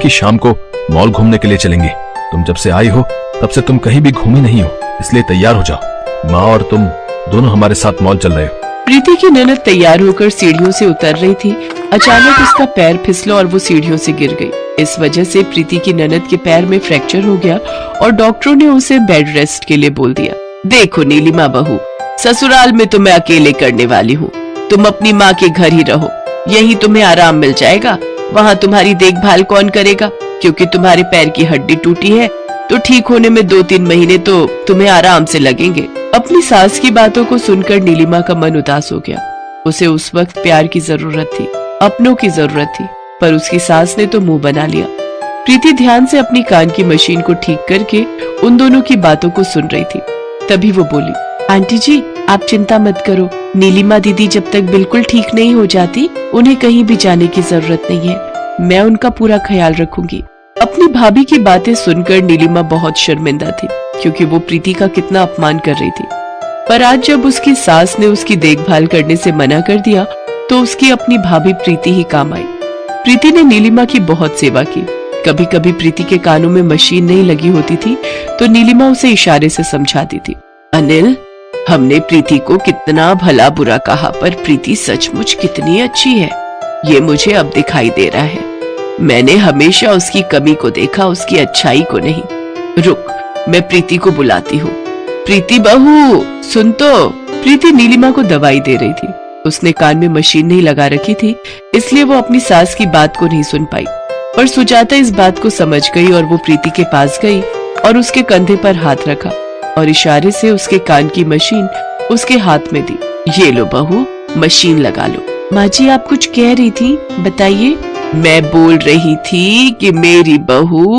कि शाम को मॉल घूमने के लिए चलेंगे। तुम जब से आई हो तब से तुम कहीं भी घूमी नहीं हो, इसलिए तैयार हो जाओ। माँ और तुम दोनों हमारे साथ मॉल चल रहे हो। प्रीति की ननद तैयार होकर सीढ़ियों से उतर रही थी। अचानक उसका पैर फिसला और वो सीढ़ियों से गिर गई। इस वजह से प्रीति की ननद के पैर में फ्रैक्चर हो गया और डॉक्टरों ने उसे बेड रेस्ट के लिए बोल दिया। देखो नीलिमा बहू, ससुराल में तो मैं अकेले करने वाली हूँ। तुम अपनी माँ के घर ही रहो, यही तुम्हें आराम मिल जाएगा। वहाँ तुम्हारी देखभाल कौन करेगा, क्योंकि तुम्हारे पैर की हड्डी टूटी है तो ठीक होने में 2-3 महीने तो तुम्हें आराम से लगेंगे। अपनी सास की बातों को सुनकर नीलिमा का मन उदास हो गया। उसे उस वक्त प्यार की जरूरत थी, अपनों की जरूरत थी, पर उसकी सास ने तो मुंह बना लिया। प्रीति ध्यान से अपनी कान की मशीन को ठीक करके उन दोनों की बातों को सुन रही थी। तभी वो बोली, आंटी जी आप चिंता मत करो, नीलिमा दीदी जब तक बिल्कुल ठीक नहीं हो जाती उन्हें कहीं भी जाने की जरूरत नहीं है, मैं उनका पूरा ख्याल रखूंगी। अपनी भाभी की बातें सुनकर नीलिमा बहुत शर्मिंदा थी, क्योंकि वो प्रीति का कितना अपमान कर रही थी। पर आज जब उसकी सास ने उसकी देखभाल करने से मना कर दिया तो उसकी अपनी भाभी प्रीति ही काम आई। प्रीति ने नीलिमा की बहुत सेवा की। कभी कभी प्रीति के कानों में मशीन नहीं लगी होती थी तो नीलिमा उसे इशारे से समझाती थी। अनिल, हमने प्रीति को कितना भला बुरा कहा, पर प्रीति सचमुच कितनी अच्छी है ये मुझे अब दिखाई दे रहा है। मैंने हमेशा उसकी कमी को देखा, उसकी अच्छाई को नहीं। रुक, मैं प्रीति को बुलाती हूँ। प्रीति बहू सुन तो। प्रीति नीलिमा को दवाई दे रही थी। उसने कान में मशीन नहीं लगा रखी थी, इसलिए वो अपनी सास की बात को नहीं सुन पाई। पर सुजाता इस बात को समझ गई और वो प्रीति के पास गई और उसके कंधे पर हाथ रखा और इशारे से उसके कान की मशीन उसके हाथ में दी। ये लो बहू, मशीन लगा लो। माँ जी आप कुछ कह रही थी, बताइए। मैं बोल रही थी कि मेरी बहू